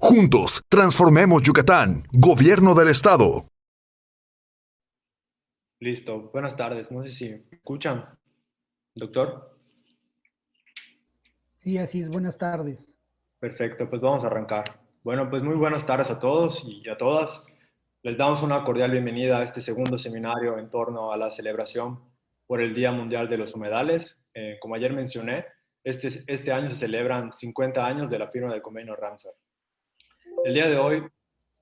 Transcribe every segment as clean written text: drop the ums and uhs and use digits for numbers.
Juntos, transformemos Yucatán. Gobierno del Estado. Listo, buenas tardes. No sé si me escuchan, doctor. Sí, así es. Buenas tardes. Perfecto, pues vamos a arrancar. Bueno, pues muy buenas tardes a todos y a todas. Les damos una cordial bienvenida a este segundo seminario en torno a la celebración por el Día Mundial de los Humedales. Como ayer mencioné, este año se celebran 50 años de la firma del convenio Ramsar. El día de hoy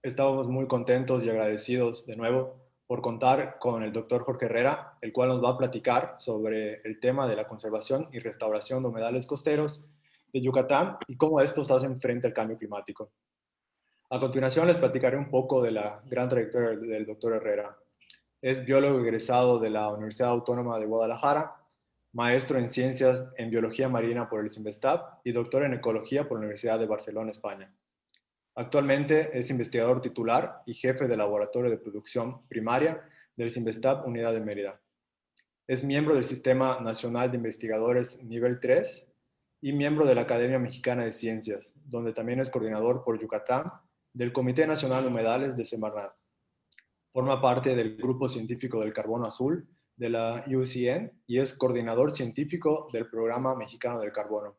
estamos muy contentos y agradecidos de nuevo por contar con el doctor Jorge Herrera, el cual nos va a platicar sobre el tema de la conservación y restauración de humedales costeros de Yucatán y cómo estos hacen frente al cambio climático. A continuación les platicaré un poco de la gran trayectoria del doctor Herrera. Es biólogo egresado de la Universidad Autónoma de Guadalajara, maestro en ciencias en biología marina por el CIMBESTAB y doctor en ecología por la Universidad de Barcelona, España. Actualmente es investigador titular y jefe del Laboratorio de Producción Primaria del CIMBESTAB Unidad de Mérida. Es miembro del Sistema Nacional de Investigadores Nivel 3 y miembro de la Academia Mexicana de Ciencias, donde también es coordinador por Yucatán del Comité Nacional de Humedales de Semarnat. Forma parte del Grupo Científico del Carbono Azul de la IUCN y es coordinador científico del Programa Mexicano del Carbono,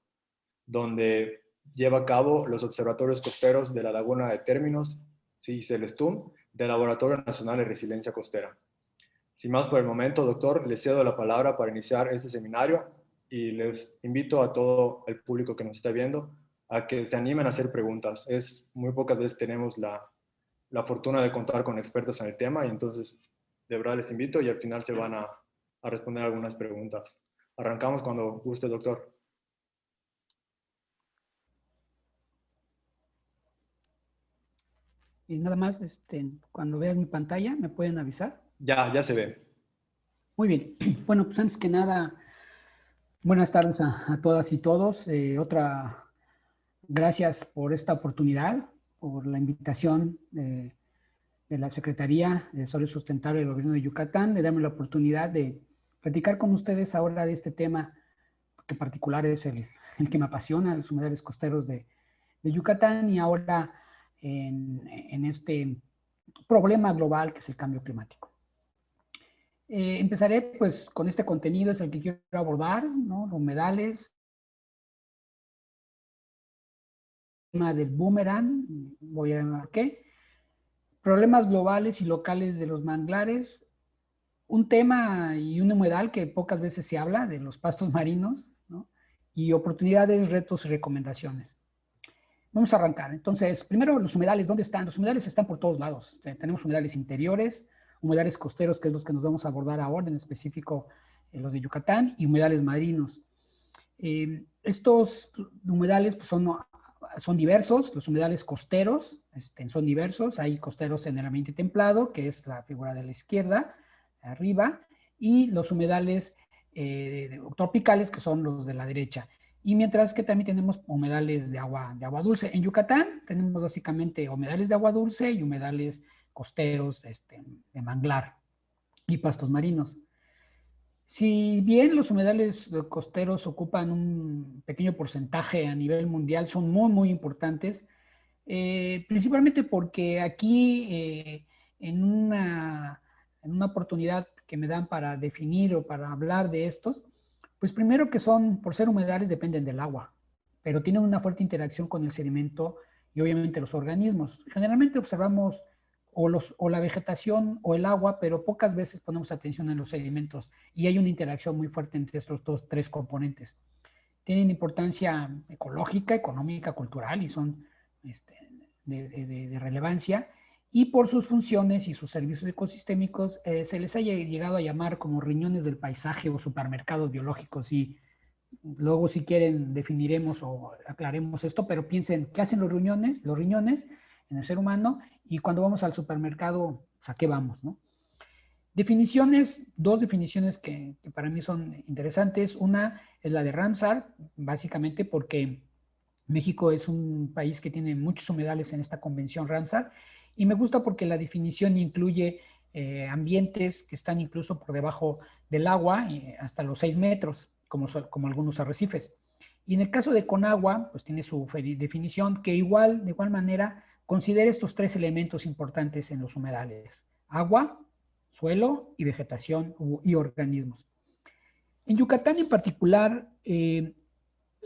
donde lleva a cabo los observatorios costeros de la Laguna de Términos y Celestún del Laboratorio Nacional de Resiliencia Costera. Sin más por el momento, doctor, les cedo la palabra para iniciar este seminario y les invito a todo el público que nos está viendo a que se animen a hacer preguntas. Muy pocas veces tenemos la fortuna de contar con expertos en el tema y entonces de verdad les invito y al final se van a responder algunas preguntas. Arrancamos cuando guste, doctor. Y nada más, cuando veas mi pantalla, ¿me pueden avisar? Ya se ve. Muy bien. Bueno, pues antes que nada, buenas tardes a todas y todos. Gracias por esta oportunidad, por la invitación de la Secretaría de Desarrollo Sustentable del Gobierno de Yucatán, de darme la oportunidad de platicar con ustedes ahora de este tema que en particular es el que me apasiona, los humedales costeros de Yucatán y ahora en este problema global que es el cambio climático. Empezaré pues con este contenido, es el que quiero abordar, ¿no? Los humedales, el tema del boomerang, voy a llamar qué, problemas globales y locales de los manglares, un tema y un humedal que pocas veces se habla, de los pastos marinos, ¿no? Y oportunidades, retos y recomendaciones. Vamos a arrancar. Entonces, primero los humedales, ¿dónde están? Los humedales están por todos lados. Tenemos humedales interiores, humedales costeros, que es los que nos vamos a abordar ahora, en específico los de Yucatán, y humedales marinos. Estos humedales pues, son diversos, los humedales costeros son diversos, hay costeros en el ambiente templado, que es la figura de la izquierda, arriba, y los humedales tropicales, que son los de la derecha. Y mientras que también tenemos humedales de agua dulce. En Yucatán tenemos básicamente humedales de agua dulce y humedales costeros de manglar y pastos marinos. Si bien los humedales costeros ocupan un pequeño porcentaje a nivel mundial, son muy, muy importantes, principalmente porque aquí en una oportunidad que me dan para definir o para hablar de estos, pues primero que son, por ser humedales, dependen del agua, pero tienen una fuerte interacción con el sedimento y obviamente los organismos. Generalmente observamos o la vegetación o el agua, pero pocas veces ponemos atención en los sedimentos y hay una interacción muy fuerte entre estos tres componentes. Tienen importancia ecológica, económica, cultural y son de relevancia, y por sus funciones y sus servicios ecosistémicos se les haya llegado a llamar como riñones del paisaje o supermercados biológicos, y luego si quieren definiremos o aclaremos esto, pero piensen, ¿qué hacen los riñones? Los riñones en el ser humano, y cuando vamos al supermercado, ¿a qué vamos, no? Definiciones, dos definiciones que para mí son interesantes. Una es la de Ramsar, básicamente porque México es un país que tiene muchos humedales en esta convención Ramsar, y me gusta porque la definición incluye ambientes que están incluso por debajo del agua, hasta los 6 metros, como algunos arrecifes. Y en el caso de Conagua, pues tiene su definición que de igual manera, considera estos tres elementos importantes en los humedales: agua, suelo y vegetación y organismos. En Yucatán en particular,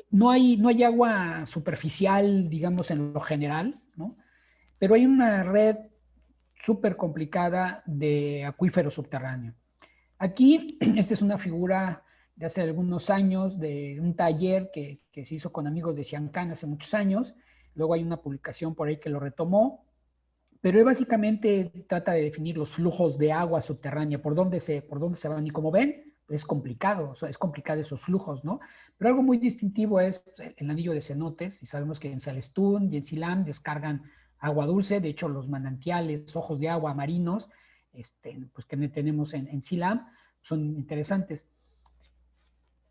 no hay agua superficial, digamos, en lo general, ¿no? Pero hay una red súper complicada de acuífero subterráneo. Aquí, esta es una figura de hace algunos años, de un taller que se hizo con amigos de Ciancán hace muchos años. Luego hay una publicación por ahí que lo retomó, pero él básicamente trata de definir los flujos de agua subterránea, por dónde se van. Y como ven, es complicado, o sea, es complicado esos flujos, ¿no? Pero algo muy distintivo es el anillo de cenotes, y sabemos que en Celestún y en Silam descargan agua dulce. De hecho, los manantiales, ojos de agua marinos, pues que tenemos en Silam, son interesantes.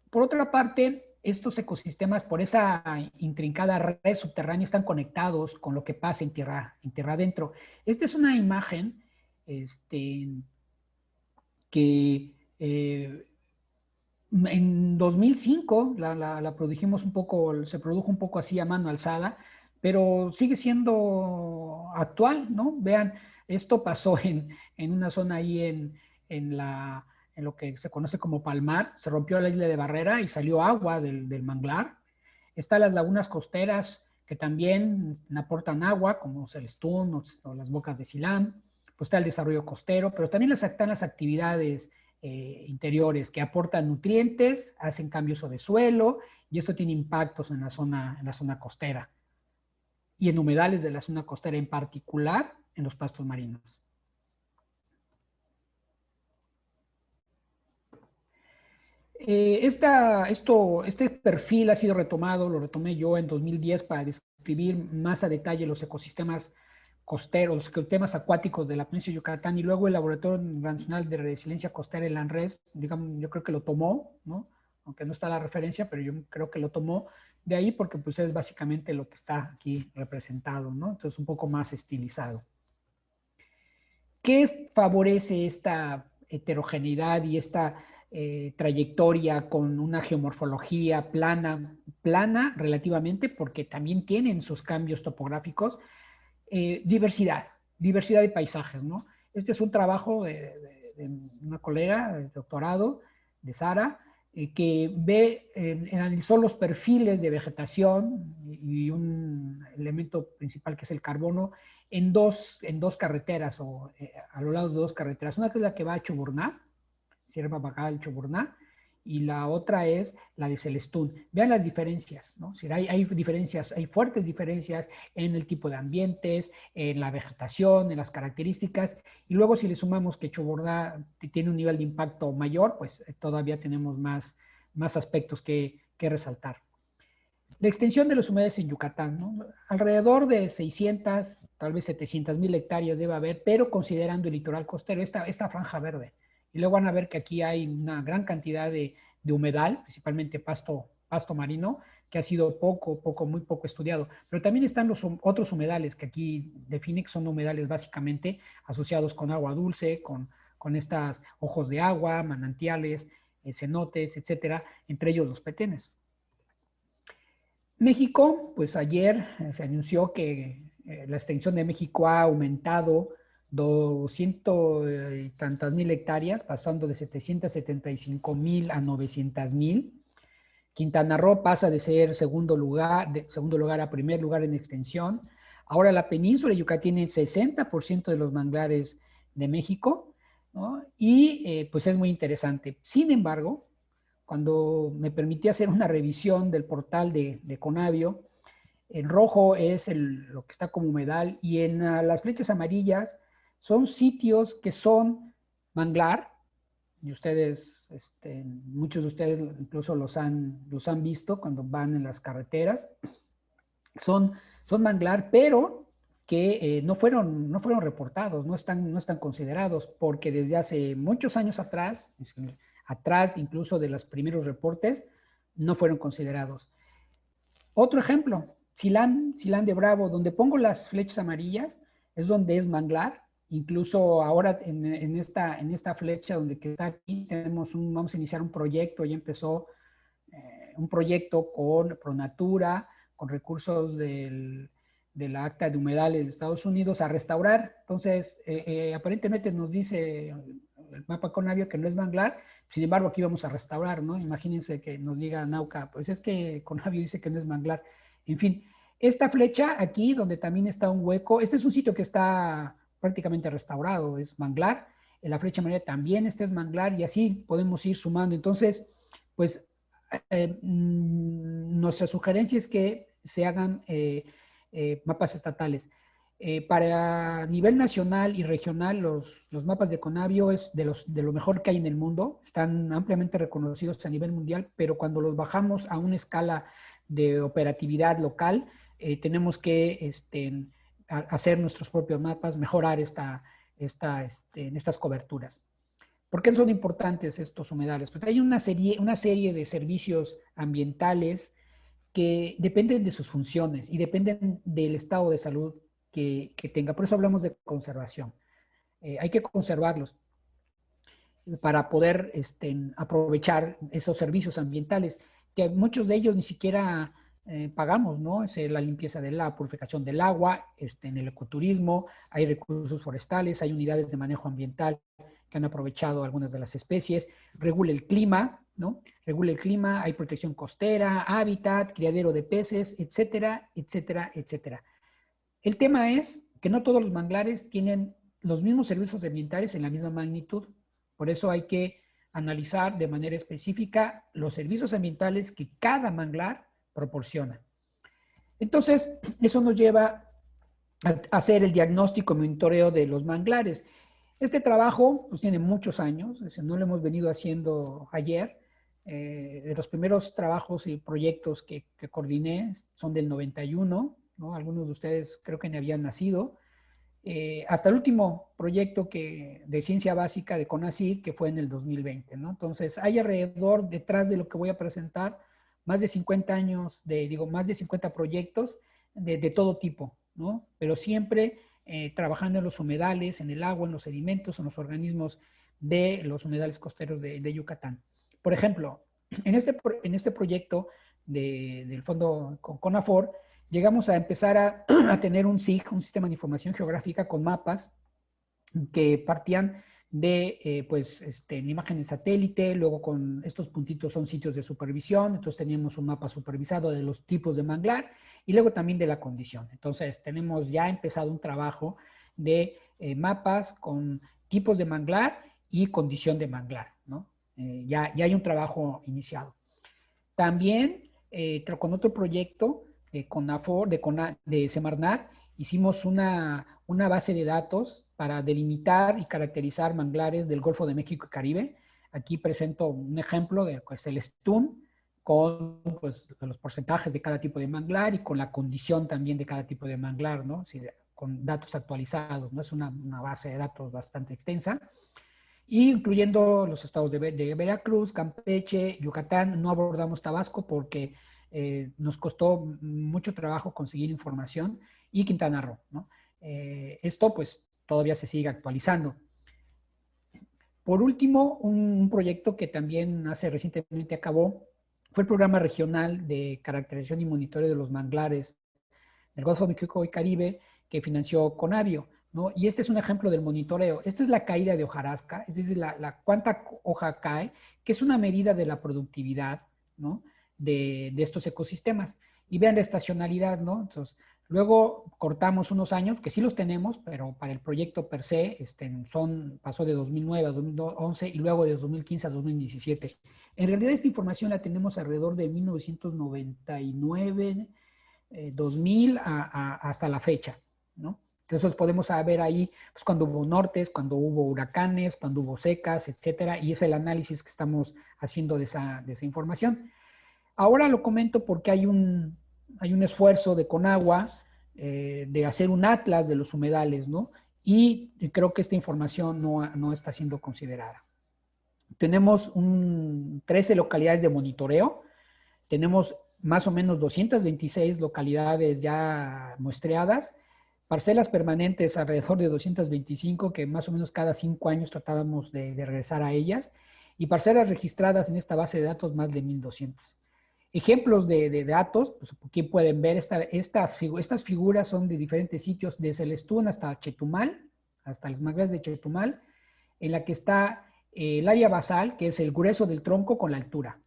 Por otra parte, estos ecosistemas, por esa intrincada red subterránea, están conectados con lo que pasa en tierra adentro. Esta es una imagen que en 2005 la produjimos un poco, se produjo un poco así a mano alzada, pero sigue siendo actual, ¿no? Vean, esto pasó en una zona ahí en lo que se conoce como Palmar. Se rompió la isla de Barrera y salió agua del manglar. Están las lagunas costeras que también aportan agua, como Celestún o las bocas de Silam. Pues está el desarrollo costero, pero también están las actividades interiores que aportan nutrientes, hacen cambios de suelo, y eso tiene impactos en la zona costera y en humedales de la zona costera, en particular en los pastos marinos. Este perfil ha sido retomado, lo retomé yo en 2010 para describir más a detalle los ecosistemas costeros, los ecosistemas acuáticos de la península de Yucatán, y luego el Laboratorio Nacional de Resiliencia Costera, el ANRES, digamos, yo creo que lo tomó, ¿no? Aunque no está la referencia, pero yo creo que lo tomó de ahí porque pues es básicamente lo que está aquí representado, ¿no? Entonces un poco más estilizado. ¿Qué favorece esta heterogeneidad y esta trayectoria con una geomorfología plana relativamente, porque también tienen sus cambios topográficos? Diversidad de paisajes, ¿no? Este es un trabajo de una colega de doctorado, de Sara, que analizó los perfiles de vegetación y un elemento principal que es el carbono en dos carreteras, o a lo largo de dos carreteras. Una que es la que va a Chuburná, Sierra Bacal, Chuburná, y la otra es la de Celestún. Vean las diferencias, ¿no? Si hay diferencias, hay fuertes diferencias en el tipo de ambientes, en la vegetación, en las características, y luego si le sumamos que Chuburná tiene un nivel de impacto mayor, pues todavía tenemos más aspectos que resaltar. La extensión de los humedales en Yucatán, ¿no? Alrededor de 600, tal vez 700,000 hectáreas debe haber, pero considerando el litoral costero, esta franja verde. Y luego van a ver que aquí hay una gran cantidad de humedal, principalmente pasto marino, que ha sido muy poco estudiado. Pero también están los otros humedales que aquí define, que son humedales básicamente asociados con agua dulce, con estas ojos de agua, manantiales, cenotes, etcétera, entre ellos los petenes. México, pues ayer se anunció que la extensión de México ha aumentado 200 y tantas mil hectáreas, pasando de 775,000 a 900,000. Quintana Roo pasa de ser segundo lugar a primer lugar en extensión. Ahora la península de Yucatán tiene 60% de los manglares de México, ¿no? Y pues es muy interesante. Sin embargo, cuando me permití hacer una revisión del portal de Conavio, en rojo es lo que está como humedal, y en las flechas amarillas son sitios que son manglar, y ustedes, muchos de ustedes incluso los han visto cuando van en las carreteras. Son manglar, pero que no fueron reportados, no están considerados, porque desde hace muchos años atrás incluso de los primeros reportes, no fueron considerados. Otro ejemplo, Silán de Bravo, donde pongo las flechas amarillas, es donde es manglar. Incluso ahora en esta flecha donde está aquí, vamos a iniciar un proyecto, ya empezó un proyecto con Pronatura, con recursos de la Acta de Humedales de Estados Unidos a restaurar. Entonces, aparentemente nos dice el mapa Conavio que no es manglar, sin embargo aquí vamos a restaurar, ¿no? Imagínense que nos diga Nauca, pues es que Conavio dice que no es manglar. En fin, esta flecha aquí, donde también está un hueco, este es un sitio que está prácticamente restaurado, es manglar. En la flecha amarilla también este es manglar y así podemos ir sumando. Entonces, pues nuestra sugerencia es que se hagan mapas estatales. Para nivel nacional y regional, los mapas de Conavio es de lo mejor que hay en el mundo, están ampliamente reconocidos a nivel mundial, pero cuando los bajamos a una escala de operatividad local, tenemos que hacer nuestros propios mapas, mejorar estas coberturas. ¿Por qué son importantes estos humedales? Pues hay una serie de servicios ambientales que dependen de sus funciones y dependen del estado de salud que tenga. Por eso hablamos de conservación. Hay que conservarlos para poder aprovechar esos servicios ambientales, que muchos de ellos ni siquiera pagamos, ¿no? Es la limpieza de la purificación del agua, en el ecoturismo, hay recursos forestales, hay unidades de manejo ambiental que han aprovechado algunas de las especies, regula el clima, ¿no? Regula el clima, hay protección costera, hábitat, criadero de peces, etcétera, etcétera, etcétera. El tema es que no todos los manglares tienen los mismos servicios ambientales en la misma magnitud. Por eso hay que analizar de manera específica los servicios ambientales que cada manglar proporciona. Entonces, eso nos lleva a hacer el diagnóstico y monitoreo de los manglares. Este trabajo pues, tiene muchos años, no lo hemos venido haciendo ayer. De los primeros trabajos y proyectos que coordiné son del 91, ¿no? Algunos de ustedes creo que ni habían nacido. Hasta el último proyecto de ciencia básica de CONACYT, que fue en el 2020, ¿no? Entonces, hay alrededor, detrás de lo que voy a presentar, más de 50 años, más de 50 proyectos de todo tipo, ¿no? Pero siempre trabajando en los humedales, en el agua, en los sedimentos, en los organismos de los humedales costeros de Yucatán. Por ejemplo, en este proyecto del fondo con CONAFOR, llegamos a empezar a tener un SIG, un sistema de información geográfica con mapas que partían de imagen de satélite, luego con estos puntitos son sitios de supervisión, entonces teníamos un mapa supervisado de los tipos de manglar y luego también de la condición. Entonces tenemos ya empezado un trabajo de mapas con tipos de manglar y condición de manglar, ¿no? Ya hay un trabajo iniciado. También con otro proyecto de CONAFOR, de Semarnat, hicimos una base de datos para delimitar y caracterizar manglares del Golfo de México y Caribe. Aquí presento un ejemplo de pues, el STUN con pues, los porcentajes de cada tipo de manglar y con la condición también de cada tipo de manglar, ¿no? Sí, con datos actualizados, ¿no? Es una base de datos bastante extensa. Y incluyendo los estados de Veracruz, Campeche, Yucatán. No abordamos Tabasco porque nos costó mucho trabajo conseguir información, y Quintana Roo, ¿no? Esto pues todavía se sigue actualizando. Por último, un proyecto que también hace recientemente acabó fue el programa regional de caracterización y monitoreo de los manglares del Golfo de México y Caribe que financió Conavio, ¿no? Y este es un ejemplo del monitoreo. Esta es la caída de hojarasca, es decir, cuánta hoja cae, que es una medida de la productividad, ¿no? de estos ecosistemas. Y vean la estacionalidad, ¿no? Entonces, luego cortamos unos años, que sí los tenemos, pero para el proyecto per se, pasó de 2009 a 2011 y luego de 2015 a 2017. En realidad esta información la tenemos alrededor de 1999, 2000 hasta la fecha, ¿no? Entonces podemos ver ahí pues, cuando hubo nortes, cuando hubo huracanes, cuando hubo secas, etcétera, y es el análisis que estamos haciendo de esa información. Ahora lo comento porque hay un esfuerzo de Conagua de hacer un atlas de los humedales, ¿no? Y creo que esta información no está siendo considerada. Tenemos 13 localidades de monitoreo, tenemos más o menos 226 localidades ya muestreadas, parcelas permanentes alrededor de 225, que más o menos cada 5 años tratábamos de regresar a ellas, y parcelas registradas en esta base de datos más de 1200. Ejemplos de datos, pues aquí pueden ver estas figuras son de diferentes sitios, de Celestún hasta Chetumal, hasta los manglares de Chetumal, en la que está el área basal, que es el grueso del tronco con la altura.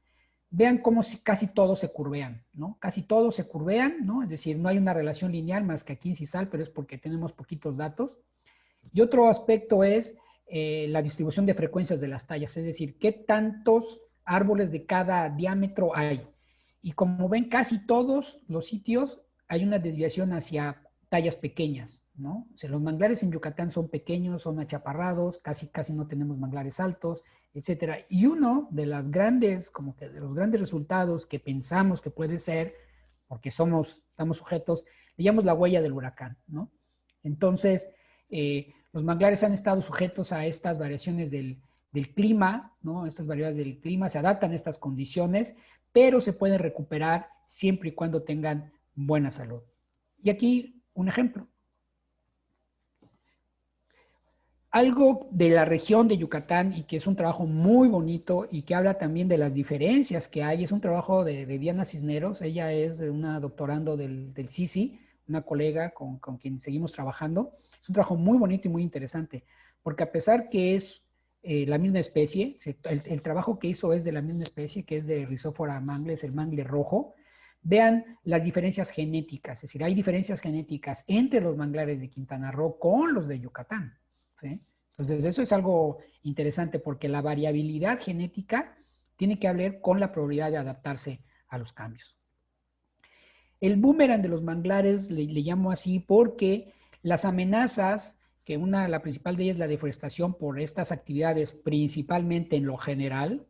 Vean cómo casi todos se curvean, ¿no? Casi todos se curvean, ¿no? Es decir, no hay una relación lineal más que aquí en Sisal, pero es porque tenemos poquitos datos. Y otro aspecto es la distribución de frecuencias de las tallas, es decir, qué tantos árboles de cada diámetro hay. Y como ven, casi todos los sitios hay una desviación hacia tallas pequeñas, ¿no? O sea, los manglares en Yucatán son pequeños, son achaparrados, casi no tenemos manglares altos, etcétera. Y uno de las grandes, como que de los grandes resultados que pensamos que puede ser, porque estamos sujetos, le llamamos la huella del huracán, ¿no? Entonces, los manglares han estado sujetos a estas variaciones del clima, ¿no? Estas variables del clima se adaptan a estas condiciones, pero se pueden recuperar siempre y cuando tengan buena salud. Y aquí un ejemplo. Algo de la región de Yucatán y que es un trabajo muy bonito y que habla también de las diferencias que hay, es un trabajo de Diana Cisneros. Ella es una doctorando del CICI, una colega con quien seguimos trabajando. Es un trabajo muy bonito y muy interesante, porque a pesar que es la misma especie, el trabajo que hizo es de la misma especie, que es de Rhizophora mangles, el mangle rojo. Vean las diferencias genéticas, es decir, hay diferencias genéticas entre los manglares de Quintana Roo con los de Yucatán, ¿sí? Entonces, eso es algo interesante porque la variabilidad genética tiene que ver con la probabilidad de adaptarse a los cambios. El boomerang de los manglares le llamo así porque las amenazas, que la principal de ellas es la deforestación por estas actividades, principalmente en lo general,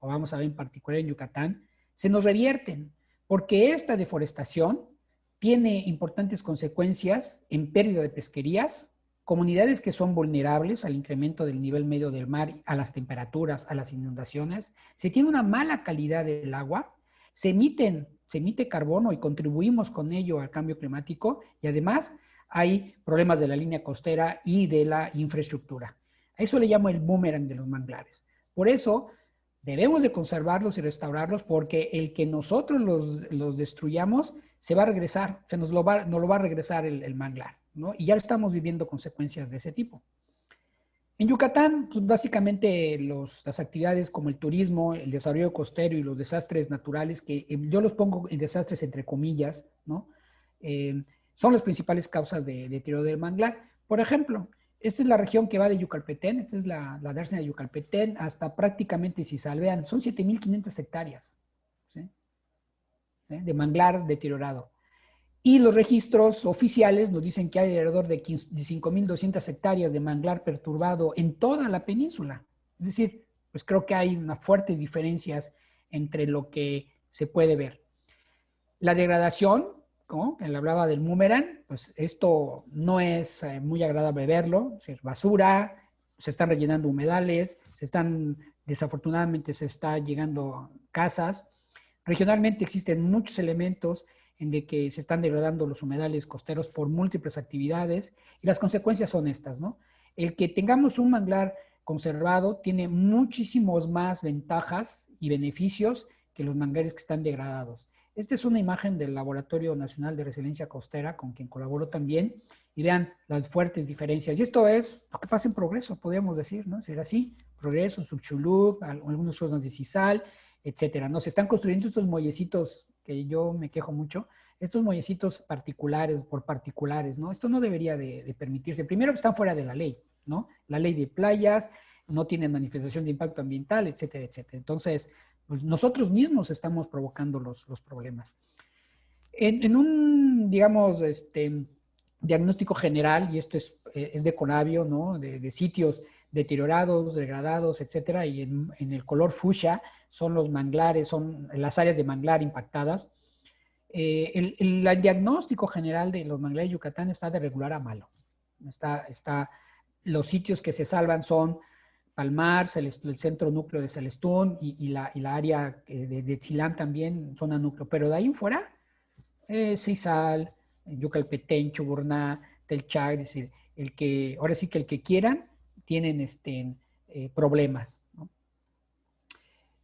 o vamos a ver en particular en Yucatán, se nos revierten, porque esta deforestación tiene importantes consecuencias en pérdida de pesquerías, comunidades que son vulnerables al incremento del nivel medio del mar, a las temperaturas, a las inundaciones, se tiene una mala calidad del agua, se emite carbono y contribuimos con ello al cambio climático y además hay problemas de la línea costera y de la infraestructura. A eso le llamo el boomerang de los manglares. Por eso debemos de conservarlos y restaurarlos porque el que nosotros los destruyamos se va a regresar, nos lo va a regresar el manglar, ¿no? Y ya estamos viviendo consecuencias de ese tipo. En Yucatán, pues básicamente las actividades como el turismo, el desarrollo costero y los desastres naturales, que yo los pongo en desastres entre comillas, ¿no? Son las principales causas de deterioro del manglar. Por ejemplo, esta es la región que va de Yucalpetén, esta es la dársena de Yucalpetén, hasta prácticamente Sisal, son 7.500 hectáreas, ¿sí? De manglar deteriorado. Y los registros oficiales nos dicen que hay alrededor de 5.200 hectáreas de manglar perturbado en toda la península. Es decir, pues creo que hay unas fuertes diferencias entre lo que se puede ver. La degradación, ¿no? Él hablaba del boomerang, pues esto no es muy agradable verlo, es decir, basura, se están rellenando humedales, desafortunadamente se está llegando a casas. Regionalmente existen muchos elementos en de que se están degradando los humedales costeros por múltiples actividades y las consecuencias son estas, ¿no? El que tengamos un manglar conservado tiene muchísimos más ventajas y beneficios que los manglares que están degradados. Esta es una imagen del Laboratorio Nacional de Resiliencia Costera, con quien colaboró también, y vean las fuertes diferencias. Y esto es lo que pasa en Progreso, podríamos decir, ¿no? Será así, Progreso, Suchuluc, algunas zonas de Sisal, etcétera, ¿no? Se están construyendo estos muellecitos que yo me quejo mucho, estos muellecitos particulares, ¿no? Esto no debería de permitirse. Primero que están fuera de la ley, ¿no? La ley de playas, no tienen manifestación de impacto ambiental, etcétera, etcétera. Entonces, pues nosotros mismos estamos provocando los problemas. En un, digamos, diagnóstico general, y esto es de Conavio, ¿no? De sitios deteriorados, degradados, etcétera, y en el color fucsia son los manglares, son las áreas de manglar impactadas. El diagnóstico general de los manglares de Yucatán está de regular a malo. Los sitios que se salvan son Palmar, el centro núcleo de Celestún y la área de Tzilán también, zona núcleo. Pero de ahí en fuera, Sisal, Yucalpetén, Chuburná, Telchac, es decir, ahora sí que el que quieran, tienen problemas, ¿no?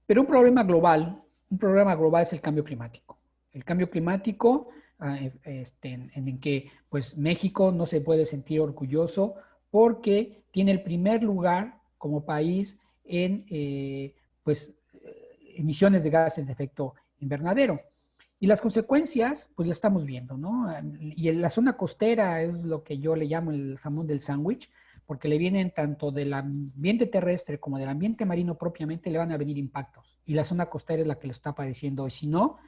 Pero un problema global un problema global es el cambio climático. El cambio climático en que pues México no se puede sentir orgulloso porque tiene el primer lugar como país en emisiones de gases de efecto invernadero. Y las consecuencias, pues las estamos viendo, ¿no? Y en la zona costera es lo que yo le llamo el jamón del sándwich, porque le vienen tanto del ambiente terrestre como del ambiente marino propiamente, le van a venir impactos. Y la zona costera es la que lo está padeciendo. Y si no,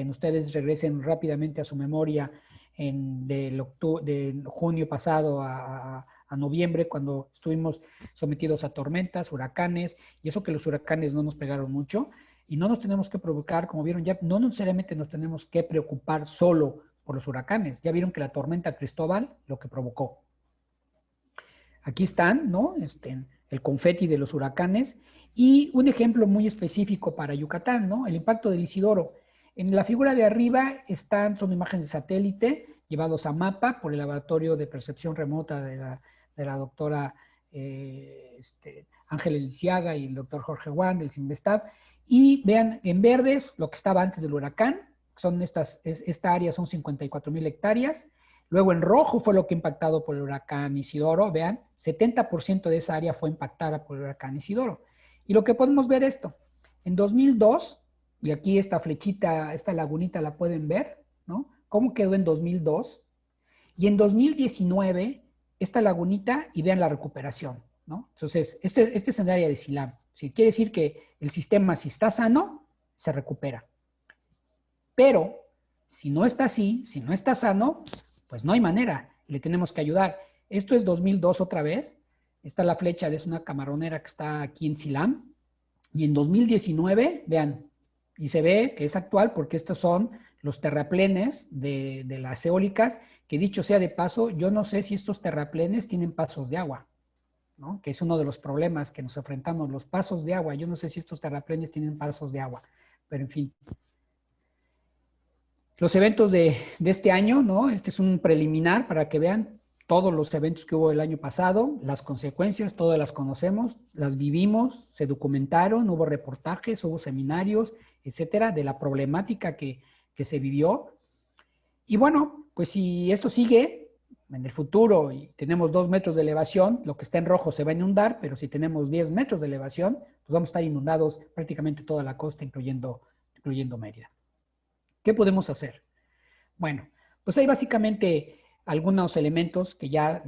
ustedes regresen rápidamente a su memoria de junio pasado a noviembre, cuando estuvimos sometidos a tormentas, huracanes, y eso que los huracanes no nos pegaron mucho, y no nos tenemos que provocar, como vieron ya, no necesariamente nos tenemos que preocupar solo por los huracanes. Ya vieron que la tormenta Cristóbal lo que provocó. Aquí están, ¿no? El confeti de los huracanes y un ejemplo muy específico para Yucatán, ¿no? El impacto del Isidoro. En la figura de arriba son imágenes de satélite llevados a mapa por el Laboratorio de Percepción Remota de la doctora Ángela Eliciaga y el doctor Jorge Juan del CIMBESTAB. Y vean en verdes lo que estaba antes del huracán, esta área son 54,000 hectáreas. Luego en rojo fue lo que impactado por el huracán Isidoro. Vean, 70% de esa área fue impactada por el huracán Isidoro. Y lo que podemos ver esto, en 2002, y aquí esta flechita, esta lagunita la pueden ver, ¿no? ¿Cómo quedó en 2002? Y en 2019, esta lagunita, y vean la recuperación, ¿no? Entonces, este es el área de SILAM. Si quiere decir que el sistema, si está sano, se recupera. Pero, si no está así, si no está sano, pues no hay manera, le tenemos que ayudar. Esto es 2002 otra vez, está la flecha, es una camaronera que está aquí en Silam, y en 2019, vean, y se ve que es actual porque estos son los terraplenes de las eólicas, que dicho sea de paso, yo no sé si estos terraplenes tienen pasos de agua, ¿no? Que es uno de los problemas que nos enfrentamos, los pasos de agua. Yo no sé si estos terraplenes tienen pasos de agua, pero en fin. Los eventos de este año, ¿no? Este es un preliminar para que vean todos los eventos que hubo el año pasado, las consecuencias, todas las conocemos, las vivimos, se documentaron, hubo reportajes, hubo seminarios, etcétera, de la problemática que se vivió. Y bueno, pues si esto sigue en el futuro y tenemos 2 metros de elevación, lo que está en rojo se va a inundar, pero si tenemos 10 metros de elevación, pues vamos a estar inundados prácticamente toda la costa, incluyendo Mérida. ¿Qué podemos hacer? Bueno, pues hay básicamente algunos elementos que ya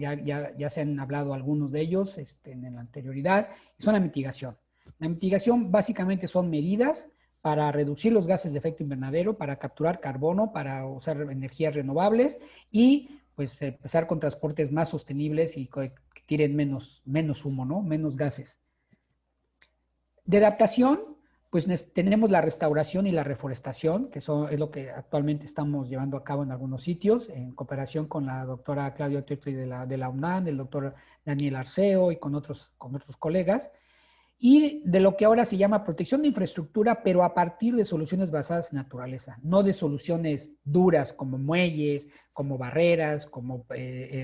se han hablado algunos de ellos en la anterioridad, y son la mitigación. La mitigación básicamente son medidas para reducir los gases de efecto invernadero, para capturar carbono, para usar energías renovables y pues empezar con transportes más sostenibles y que tiren menos humo, ¿no? Menos gases. De adaptación, pues tenemos la restauración y la reforestación, que es lo que actualmente estamos llevando a cabo en algunos sitios, en cooperación con la doctora Claudia Tetri de la UNAM, el doctor Daniel Arceo y con otros colegas, y de lo que ahora se llama protección de infraestructura, pero a partir de soluciones basadas en naturaleza, no de soluciones duras como muelles, como barreras, como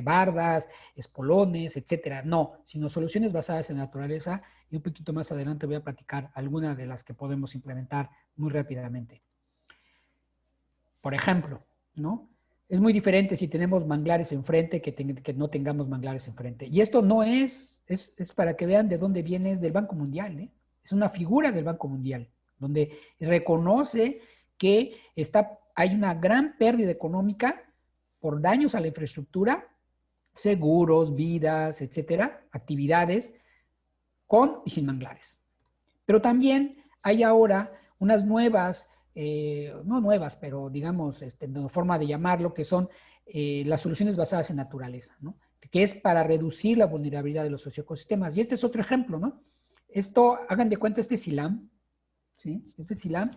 bardas, espolones, etcétera, no, sino soluciones basadas en naturaleza, y un poquito más adelante voy a platicar algunas de las que podemos implementar muy rápidamente. Por ejemplo, ¿no? Es muy diferente si tenemos manglares enfrente que no tengamos manglares enfrente. Y esto no es para que vean de dónde viene, es del Banco Mundial, ¿eh? Es una figura del Banco Mundial, donde reconoce que hay una gran pérdida económica por daños a la infraestructura, seguros, vidas, etcétera, actividades, con y sin manglares. Pero también hay ahora unas nuevas, no nuevas, pero digamos, de forma de llamarlo, que son las soluciones basadas en naturaleza, ¿no? Que es para reducir la vulnerabilidad de los socioecosistemas. Y este es otro ejemplo, ¿no? Esto, hagan de cuenta, este es Silam, ¿sí? Este es Silam,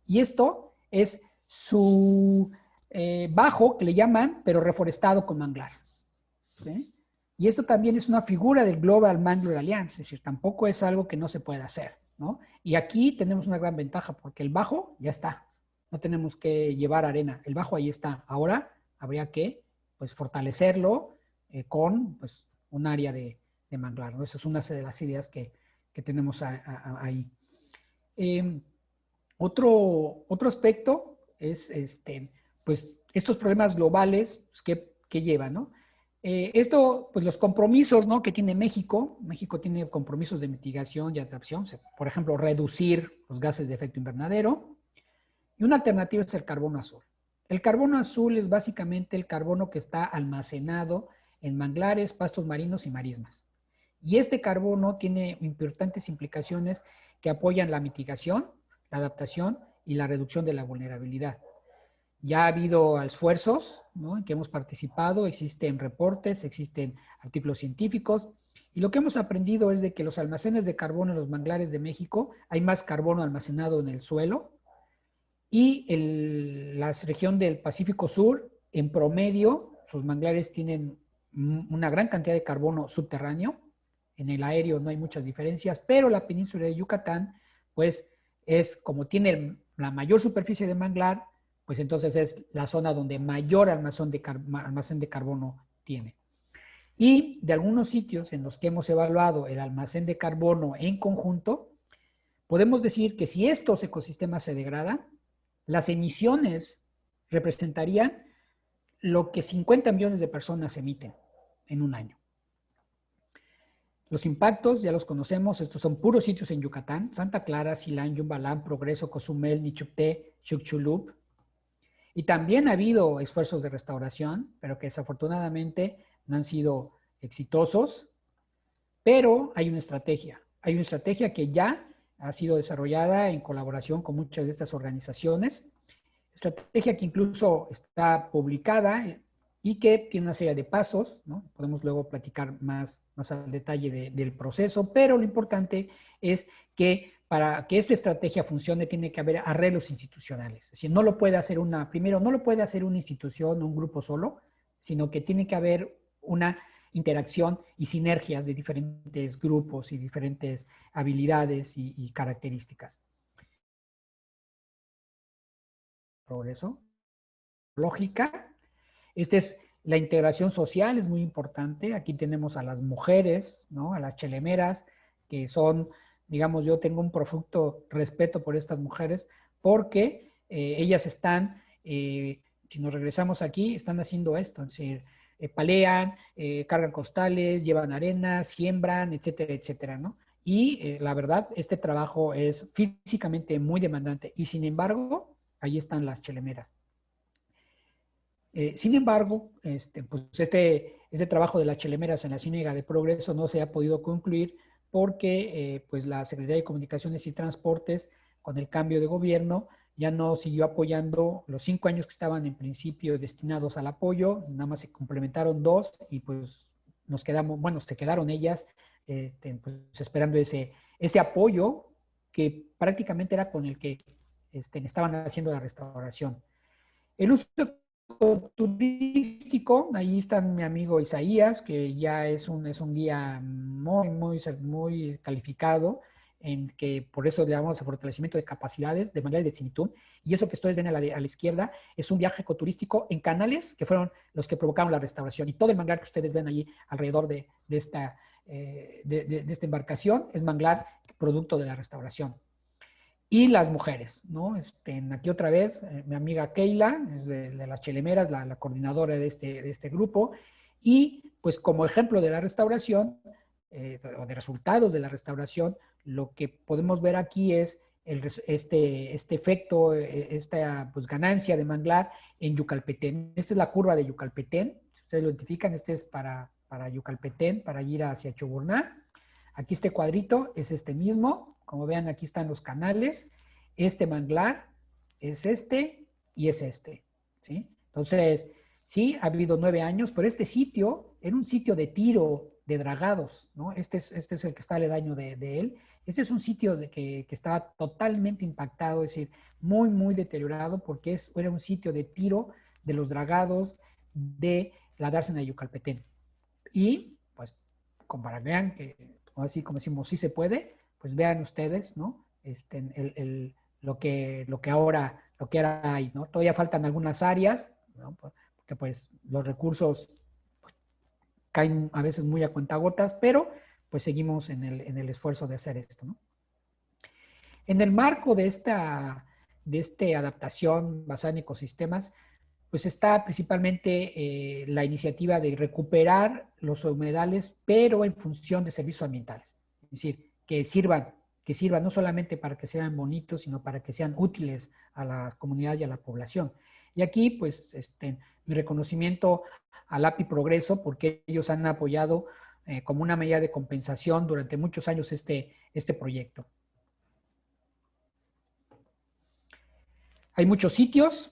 y esto es su bajo, que le llaman, pero reforestado con manglar, ¿sí? Y esto también es una figura del Global Manglar Alliance, es decir, tampoco es algo que no se pueda hacer, ¿no? Y aquí tenemos una gran ventaja porque el bajo ya está, no tenemos que llevar arena, el bajo ahí está. Ahora habría que pues fortalecerlo con pues un área de manglar, ¿no? Esa es una de las ideas que tenemos ahí. Otro aspecto es pues, estos problemas globales pues, que llevan, ¿no? Esto, pues los compromisos, ¿no?, que tiene México. México tiene compromisos de mitigación y adaptación, por ejemplo, reducir los gases de efecto invernadero. Y una alternativa es el carbono azul. El carbono azul es básicamente el carbono que está almacenado en manglares, pastos marinos y marismas. Y este carbono tiene importantes implicaciones que apoyan la mitigación, la adaptación y la reducción de la vulnerabilidad. Ya ha habido esfuerzos, ¿no?, en que hemos participado, existen reportes, existen artículos científicos, y lo que hemos aprendido es de que los almacenes de carbono en los manglares de México, hay más carbono almacenado en el suelo, y la región del Pacífico Sur, en promedio, sus manglares tienen una gran cantidad de carbono subterráneo. En el aéreo no hay muchas diferencias, pero la península de Yucatán, pues, es como tiene la mayor superficie de manglar, pues entonces es la zona donde mayor almacén de carbono tiene. Y de algunos sitios en los que hemos evaluado el almacén de carbono en conjunto, podemos decir que si estos ecosistemas se degradan, las emisiones representarían lo que 50 millones de personas emiten en un año. Los impactos ya los conocemos, estos son puros sitios en Yucatán: Santa Clara, Silán, Yumbalán, Progreso, Cozumel, Nichupté, Chukchulub. Y también ha habido esfuerzos de restauración, pero que desafortunadamente no han sido exitosos. Pero hay una estrategia que ya ha sido desarrollada en colaboración con muchas de estas organizaciones, estrategia que incluso está publicada y que tiene una serie de pasos, ¿no? Podemos luego platicar más al detalle del proceso, pero lo importante es que para que esta estrategia funcione tiene que haber arreglos institucionales. Es decir, no lo puede hacer primero, no lo puede hacer una institución o un grupo solo, sino que tiene que haber una interacción y sinergias de diferentes grupos y diferentes habilidades y características. Progreso. Lógica. Esta es la integración social, es muy importante. Aquí tenemos a las mujeres, ¿no?, a las chelemeras, que son, digamos, yo tengo un profundo respeto por estas mujeres porque ellas están, si nos regresamos aquí, están haciendo esto, es decir, palean, cargan costales, llevan arena, siembran, etcétera, etcétera, ¿no? Y la verdad, este trabajo es físicamente muy demandante y sin embargo, ahí están las chelemeras. Sin embargo, pues este trabajo de las chelemeras en la Ciénega de Progreso no se ha podido concluir porque pues la Secretaría de Comunicaciones y Transportes, con el cambio de gobierno, ya no siguió apoyando los 5 años que estaban en principio destinados al apoyo, nada más se complementaron 2 y pues se quedaron ellas pues, esperando ese apoyo que prácticamente era con el que estaban haciendo la restauración. El uso turístico, ahí está mi amigo Isaías, que ya es un guía muy calificado, en que por eso le llamamos a fortalecimiento de capacidades de manglares de Tzinitum. Y eso que ustedes ven a la izquierda es un viaje ecoturístico en canales que fueron los que provocaron la restauración. Y todo el manglar que ustedes ven allí alrededor de esta embarcación es manglar producto de la restauración. Y las mujeres, ¿no? Aquí otra vez, mi amiga Keila, es de las chelemeras, la coordinadora de este grupo, y pues como ejemplo de la restauración, o de resultados de la restauración, lo que podemos ver aquí es este efecto, esta pues, ganancia de manglar en Yucalpetén. Esta es la curva de Yucalpetén, si ustedes lo identifican, este es para Yucalpetén, para ir hacia Choburná. Aquí este cuadrito es este mismo. Como vean, aquí están los canales. Este manglar es este y es este, ¿sí? Entonces, sí, ha habido 9 años, pero este sitio era un sitio de tiro de dragados, ¿no? Este es el que está aledaño de él. Este es un sitio que estaba totalmente impactado, es decir, muy deteriorado, porque era un sitio de tiro de los dragados de la dársena de Yucalpetén. Y, pues, para que vean que, así como decimos, sí se puede, pues vean ustedes, ¿no? Lo que ahora hay, ¿no? Todavía faltan algunas áreas, ¿no? Porque pues los recursos pues, caen a veces muy a cuentagotas, pero pues seguimos en el esfuerzo de hacer esto, ¿no? En el marco de esta adaptación basada en ecosistemas, pues está principalmente la iniciativa de recuperar los humedales, pero en función de servicios ambientales. Es decir, que sirvan no solamente para que sean bonitos, sino para que sean útiles a la comunidad y a la población. Y aquí, pues, mi reconocimiento al API Progreso, porque ellos han apoyado como una medida de compensación durante muchos años este proyecto. Hay muchos sitios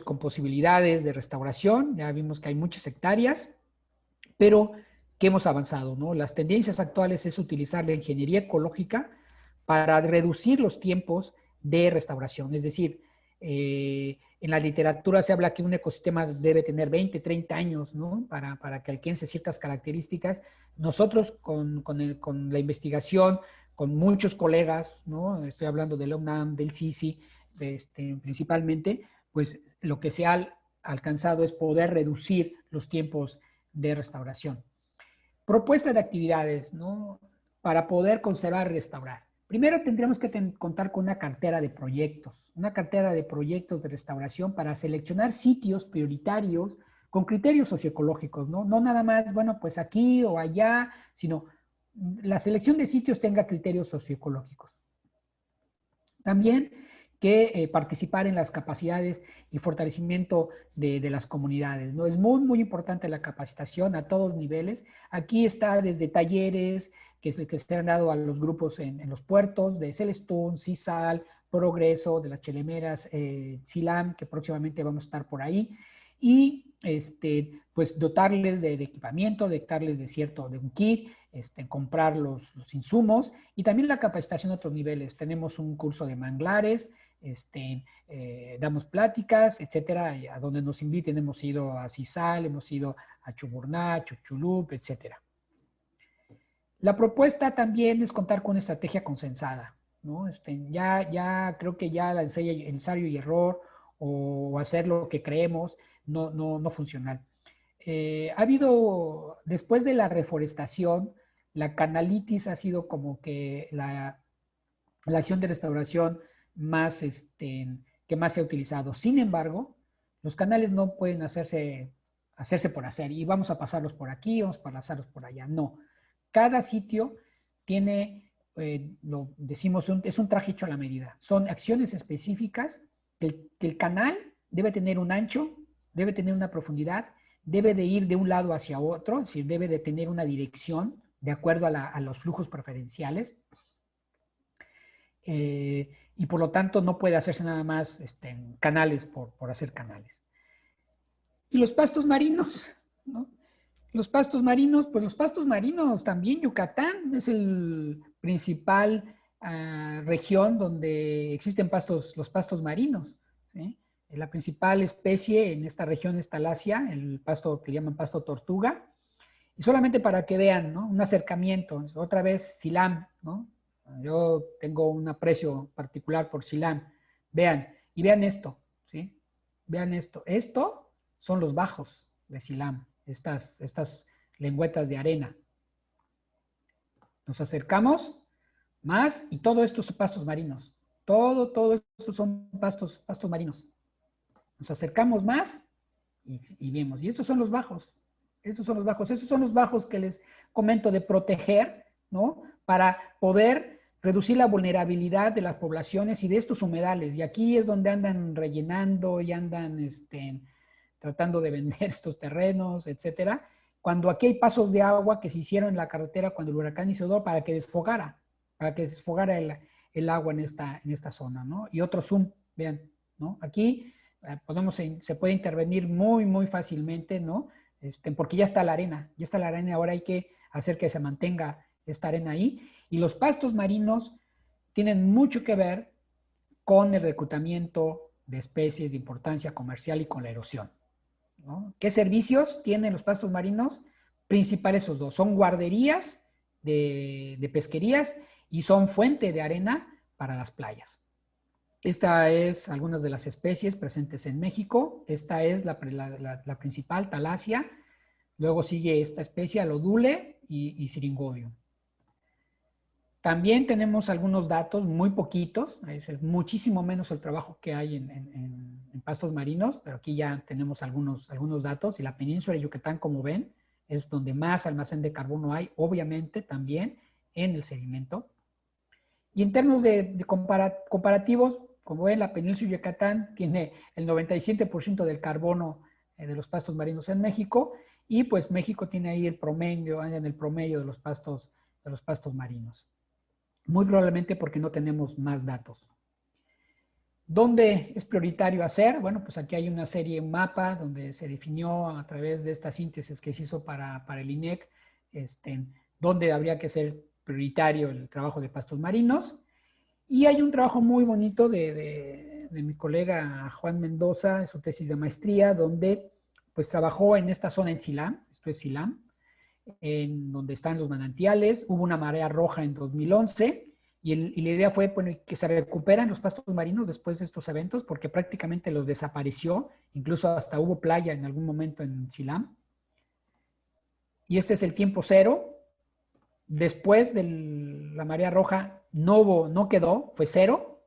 con posibilidades de restauración. Ya vimos que hay muchas hectáreas, pero que hemos avanzado, ¿no? Las tendencias actuales es utilizar la ingeniería ecológica para reducir los tiempos de restauración. Es decir, en la literatura se habla que un ecosistema debe tener 20, 30 años, ¿no? Para que alcance ciertas características. Nosotros con la investigación, con muchos colegas, ¿no? Estoy hablando del UNAM, del CICI, principalmente, pues lo que se ha alcanzado es poder reducir los tiempos de restauración. Propuesta de actividades, ¿no? Para poder conservar y restaurar. Primero tendríamos que contar con una cartera de proyectos de restauración para seleccionar sitios prioritarios con criterios socioecológicos, ¿no? No nada más, bueno, pues aquí o allá, sino la selección de sitios tenga criterios socioecológicos. También que participar en las capacidades y fortalecimiento de las comunidades, ¿no? Es muy, muy importante la capacitación a todos niveles. Aquí está desde talleres que se han dado a los grupos en los puertos de Celestún, CISAL, Progreso, de las Chelemeras, CILAM, que próximamente vamos a estar por ahí, y pues dotarles de equipamiento, dotarles de un kit, comprar los insumos, y también la capacitación a otros niveles. Tenemos un curso de manglares, damos pláticas, etcétera, y a donde nos inviten. Hemos ido a CISAL, hemos ido a Chuburná, Chuchulup, etcétera. La propuesta también es contar con una estrategia consensada, ¿no? Ya creo que ya el ensayo y error o hacer lo que creemos no funcional. Ha habido, después de la reforestación, la canalitis ha sido como que la acción de restauración más, que más se ha utilizado. Sin embargo, los canales no pueden hacerse por hacer y vamos a pasarlos por aquí, vamos a pasarlos por allá. No. Cada sitio tiene, lo decimos, es un traje hecho a la medida. Son acciones específicas que el canal debe tener un ancho, debe tener una profundidad, debe de ir de un lado hacia otro, es decir, debe de tener una dirección de acuerdo a los flujos preferenciales. Y por lo tanto no puede hacerse nada más canales por hacer canales. Y los pastos marinos, ¿no? Los pastos marinos, pues los pastos marinos también, Yucatán es el principal región donde existen los pastos marinos, ¿sí? La principal especie en esta región es talasia, el pasto que llaman pasto tortuga. Y solamente para que vean, ¿no? Un acercamiento, otra vez Silam, ¿no? Yo tengo un aprecio particular por Silam. Vean, y vean esto, ¿sí? Vean esto. Esto son los bajos de Silam, estas lengüetas de arena. Nos acercamos más y todo esto son pastos marinos. Todo esto son pastos marinos. Nos acercamos más y vemos. Y estos son los bajos. Estos son los bajos que les comento de proteger, ¿no? Para poder reducir la vulnerabilidad de las poblaciones y de estos humedales. Y aquí es donde andan rellenando y andan tratando de vender estos terrenos, etcétera. Cuando aquí hay pasos de agua que se hicieron en la carretera cuando el huracán Isidoro para que desfogara el agua en esta zona, ¿no? Y otro zoom, vean, ¿no? Aquí se puede intervenir muy, muy fácilmente, ¿no? Porque ya está la arena, ahora hay que hacer que se mantenga esta arena ahí. Y los pastos marinos tienen mucho que ver con el reclutamiento de especies de importancia comercial y con la erosión, ¿no? ¿Qué servicios tienen los pastos marinos? Principales esos dos, son guarderías de pesquerías y son fuente de arena para las playas. Esta es algunas de las especies presentes en México. Esta es la principal, talasia. Luego sigue esta especie, alodule y siringodium. También tenemos algunos datos, muy poquitos, es muchísimo menos el trabajo que hay en pastos marinos, pero aquí ya tenemos algunos datos. Y la península de Yucatán, como ven, es donde más almacén de carbono hay, obviamente también en el sedimento. Y en términos de comparativos, como ven, la península de Yucatán tiene el 97% del carbono de los pastos marinos en México, y pues México tiene ahí el promedio, en el promedio de los pastos marinos. Muy probablemente porque no tenemos más datos. ¿Dónde es prioritario hacer? Bueno, pues aquí hay una serie, un mapa, donde se definió a través de esta síntesis que se hizo para el INEC, dónde habría que ser prioritario el trabajo de pastos marinos. Y hay un trabajo muy bonito de mi colega Juan Mendoza, en su tesis de maestría, donde pues trabajó en esta zona en Silam, esto es Silam, en donde están los manantiales. Hubo una marea roja en 2011 y la idea fue, bueno, que se recuperan los pastos marinos después de estos eventos, porque prácticamente los desapareció, incluso hasta hubo playa en algún momento en Silam. Y este es el tiempo cero. Después de la marea roja no quedó, fue cero.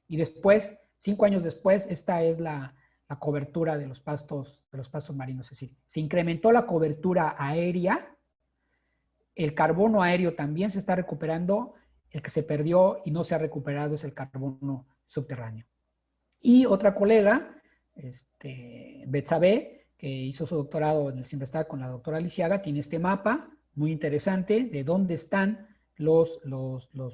Y después, 5 años después, esta es la cobertura de los pastos marinos. Es decir, se incrementó la cobertura aérea, el carbono aéreo también se está recuperando, el que se perdió y no se ha recuperado es el carbono subterráneo. Y otra colega, Betsabe, que hizo su doctorado en el CIMBESTAT con la doctora Lisiaga, tiene este mapa muy interesante de dónde están los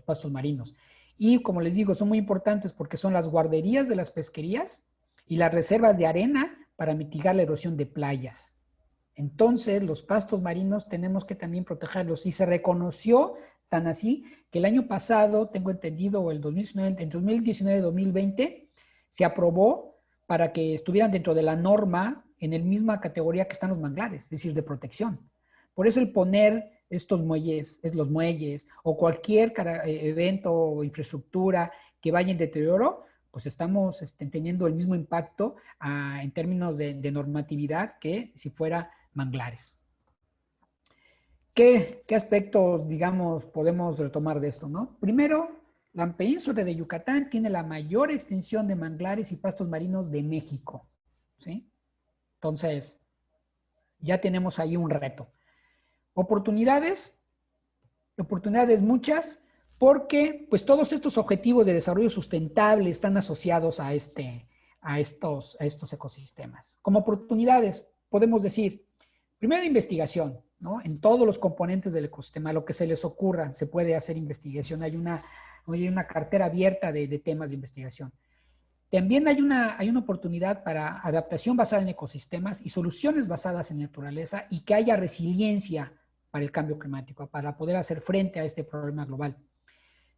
pastos marinos. Y como les digo, son muy importantes porque son las guarderías de las pesquerías y las reservas de arena para mitigar la erosión de playas. Entonces, los pastos marinos tenemos que también protegerlos. Y se reconoció tan así que el año pasado, tengo entendido, el 2019, en 2019-2020, se aprobó para que estuvieran dentro de la norma en la misma categoría que están los manglares, es decir, de protección. Por eso el poner los muelles o cualquier evento o infraestructura que vaya en deterioro, pues estamos teniendo el mismo impacto en términos de normatividad que si fuera manglares. ¿Qué aspectos, digamos, podemos retomar de esto, no? Primero, la península de Yucatán tiene la mayor extensión de manglares y pastos marinos de México, ¿sí? Entonces, ya tenemos ahí un reto. Oportunidades muchas, porque pues todos estos objetivos de desarrollo sustentable están asociados a estos ecosistemas. Como oportunidades, podemos decir, primero investigación, ¿no? En todos los componentes del ecosistema, lo que se les ocurra, se puede hacer investigación. Hay una cartera abierta de temas de investigación. También hay una oportunidad para adaptación basada en ecosistemas y soluciones basadas en naturaleza, y que haya resiliencia para el cambio climático, para poder hacer frente a este problema global.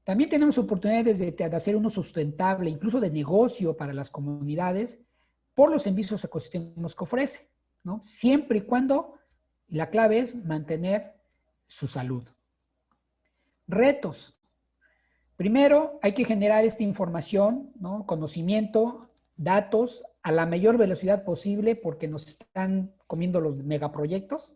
También tenemos oportunidades de hacer uno sustentable, incluso de negocio para las comunidades, por los servicios ecosistemas que ofrece, ¿no? Siempre y cuando la clave es mantener su salud. Retos. Primero, hay que generar esta información, ¿no? Conocimiento, datos, a la mayor velocidad posible, porque nos están comiendo los megaproyectos.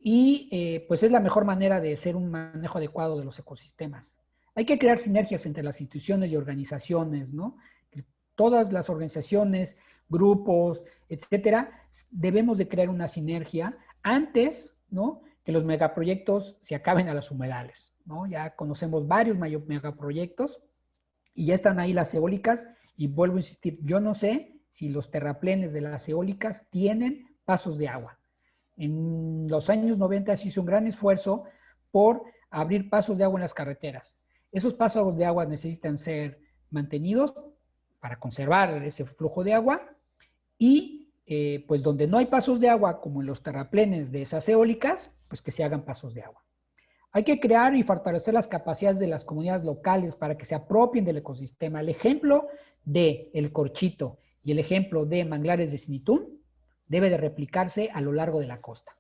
Y pues es la mejor manera de hacer un manejo adecuado de los ecosistemas. Hay que crear sinergias entre las instituciones y organizaciones, ¿no? Todas las organizaciones, grupos, etcétera, debemos de crear una sinergia antes, ¿no?, que los megaproyectos se acaben a los humedales, ¿no? Ya conocemos varios megaproyectos y ya están ahí las eólicas, y vuelvo a insistir, yo no sé si los terraplenes de las eólicas tienen pasos de agua. En los años 90 se hizo un gran esfuerzo por abrir pasos de agua en las carreteras. Esos pasos de agua necesitan ser mantenidos para conservar ese flujo de agua, y pues donde no hay pasos de agua, como en los terraplenes de esas eólicas, pues que se hagan pasos de agua. Hay que crear y fortalecer las capacidades de las comunidades locales para que se apropien del ecosistema. El ejemplo de El Corchito y el ejemplo de Manglares de Sinitún debe de replicarse a lo largo de la costa,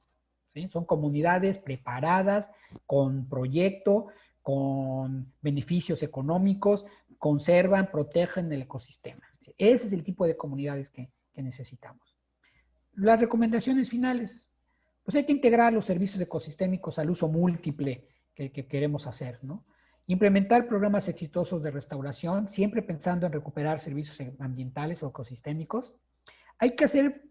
¿sí? Son comunidades preparadas, con proyecto, con beneficios económicos, conservan, protegen el ecosistema. Ese es el tipo de comunidades que necesitamos. Las recomendaciones finales. Pues hay que integrar los servicios ecosistémicos al uso múltiple que queremos hacer, ¿no? Implementar programas exitosos de restauración, siempre pensando en recuperar servicios ambientales o ecosistémicos. Hay que hacer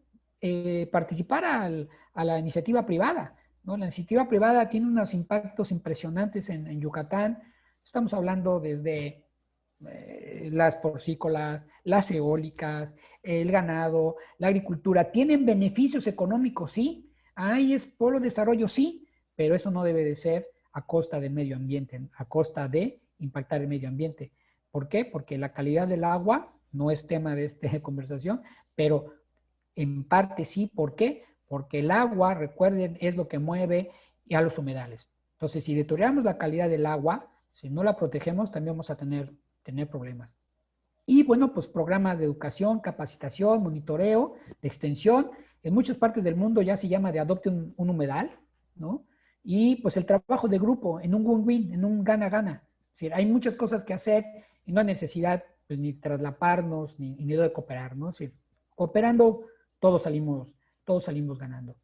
participar a la iniciativa privada, ¿no? La iniciativa privada tiene unos impactos impresionantes en Yucatán. Estamos hablando desde las porcícolas, las eólicas, el ganado, la agricultura. ¿Tienen beneficios económicos? Sí. ¿Hay es polo de desarrollo? Sí, pero eso no debe de ser a costa del medio ambiente, a costa de impactar el medio ambiente. ¿Por qué? Porque la calidad del agua no es tema de esta conversación, pero en parte sí. ¿Por qué? Porque el agua, recuerden, es lo que mueve a los humedales. Entonces, si deterioramos la calidad del agua, si no la protegemos, también vamos a tener problemas. Y bueno, pues programas de educación, capacitación, monitoreo, de extensión. En muchas partes del mundo ya se llama de adopte un humedal, ¿no? Y pues el trabajo de grupo en un win-win, en un gana-gana. Es decir, hay muchas cosas que hacer y no hay necesidad pues, ni traslaparnos ni de cooperar, ¿no? Es decir, cooperando todos salimos ganando.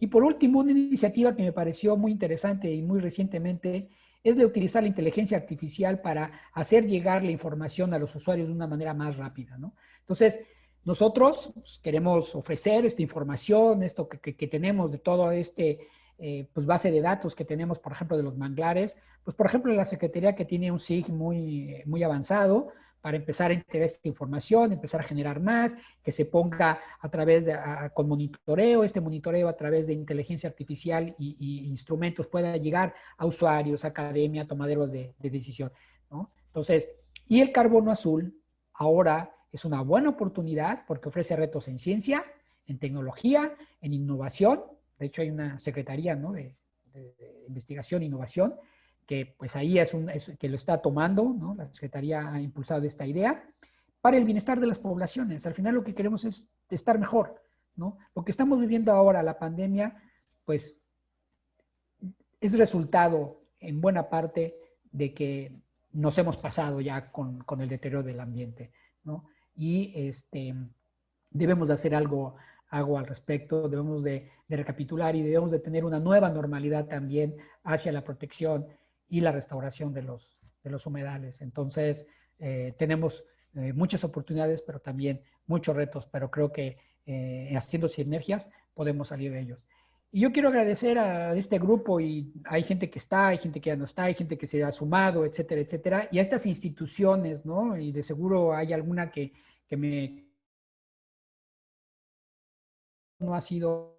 Y por último, una iniciativa que me pareció muy interesante y muy recientemente es de utilizar la inteligencia artificial para hacer llegar la información a los usuarios de una manera más rápida, ¿no? Entonces, nosotros pues, queremos ofrecer esta información, esto que tenemos de todo pues base de datos que tenemos, por ejemplo, de los manglares, pues por ejemplo, la Secretaría que tiene un SIG muy avanzado para empezar a integrar esta información, empezar a generar más, que se ponga a través de, con monitoreo, este monitoreo a través de inteligencia artificial y instrumentos pueda llegar a usuarios, academia, tomaderos de decisión, ¿no? Entonces, y el carbono azul ahora es una buena oportunidad porque ofrece retos en ciencia, en tecnología, en innovación. De hecho, hay una secretaría, ¿no? de investigación e innovación que pues ahí que lo está tomando, ¿no? La Secretaría ha impulsado esta idea para el bienestar de las poblaciones. Al final lo que queremos es estar mejor, ¿no? Lo que estamos viviendo ahora, la pandemia, pues es resultado en buena parte de que nos hemos pasado ya con el deterioro del ambiente, ¿no? Y debemos de hacer algo al respecto, debemos de recapitular y debemos de tener una nueva normalidad también hacia la protección y la restauración de los humedales. Entonces, tenemos muchas oportunidades, pero también muchos retos, pero creo que haciendo sinergias podemos salir de ellos. Y yo quiero agradecer a este grupo, y hay gente que está, hay gente que ya no está, hay gente que se ha sumado, etcétera, etcétera, y a estas instituciones, ¿no? Y de seguro hay alguna que no ha sido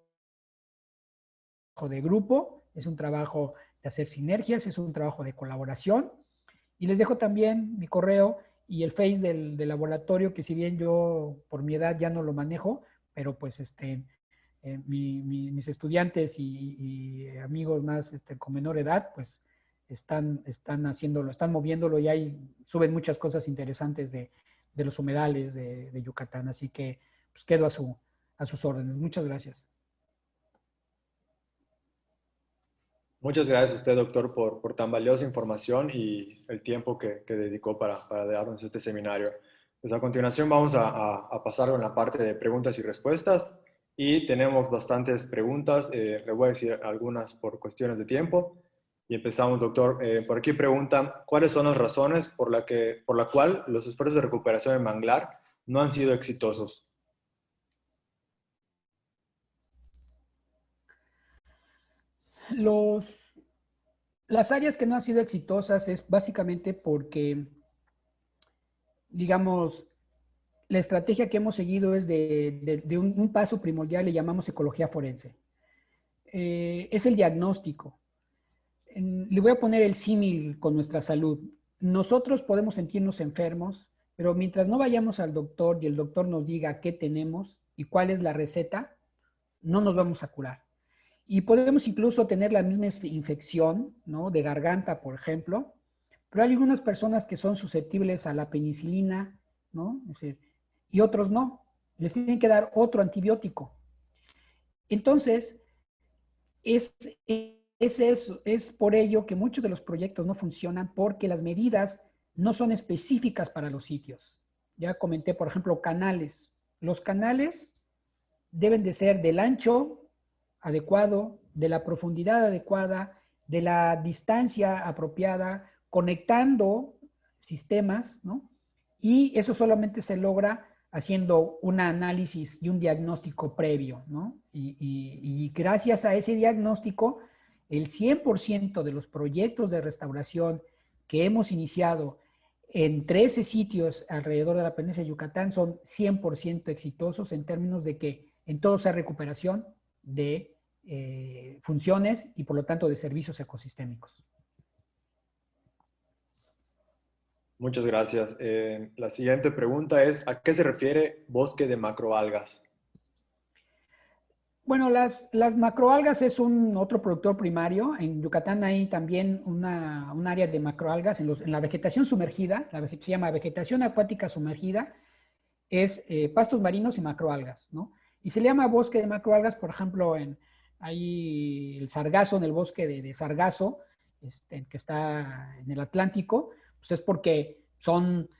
de grupo, es un trabajo de hacer sinergias, es un trabajo de colaboración. Y les dejo también mi correo y el Face del laboratorio, que si bien yo por mi edad ya no lo manejo, pero pues mis estudiantes y amigos más con menor edad, pues están haciéndolo, están moviéndolo y ahí suben muchas cosas interesantes de los humedales de Yucatán. Así que pues quedo a sus órdenes. Muchas gracias. Muchas gracias a usted, doctor, por tan valiosa información y el tiempo que dedicó para darnos este seminario. Pues a continuación vamos a pasar a la parte de preguntas y respuestas y tenemos bastantes preguntas. Le voy a decir algunas por cuestiones de tiempo. Y empezamos, doctor. Por aquí preguntan, ¿cuáles son las razones por la cual los esfuerzos de recuperación en manglar no han sido exitosos? Las áreas que no han sido exitosas es básicamente porque, digamos, la estrategia que hemos seguido es de un paso primordial, le llamamos ecología forense. Es el diagnóstico. Le voy a poner el símil con nuestra salud. Nosotros podemos sentirnos enfermos, pero mientras no vayamos al doctor y el doctor nos diga qué tenemos y cuál es la receta, no nos vamos a curar. Y podemos incluso tener la misma infección, ¿no? De garganta, por ejemplo, pero hay algunas personas que son susceptibles a la penicilina, ¿no? Es decir, y otros no. Les tienen que dar otro antibiótico. Entonces, es por ello que muchos de los proyectos no funcionan, porque las medidas no son específicas para los sitios. Ya comenté, por ejemplo, canales. Los canales deben de ser del ancho adecuado, de la profundidad adecuada, de la distancia apropiada, conectando sistemas, ¿no? Y eso solamente se logra haciendo un análisis y un diagnóstico previo, ¿no? Y gracias a ese diagnóstico, el 100% de los proyectos de restauración que hemos iniciado en 13 sitios alrededor de la península de Yucatán son 100% exitosos en términos de que en todo sea recuperación de funciones y por lo tanto de servicios ecosistémicos. Muchas gracias. La siguiente pregunta es, ¿a qué se refiere bosque de macroalgas? Bueno, las macroalgas es un otro productor primario. En Yucatán hay también un área de macroalgas en la vegetación sumergida, se llama vegetación acuática sumergida, es pastos marinos y macroalgas, ¿no? Y se le llama bosque de macroalgas, por ejemplo, hay el sargazo, en el bosque de sargazo, que está en el Atlántico, pues es porque son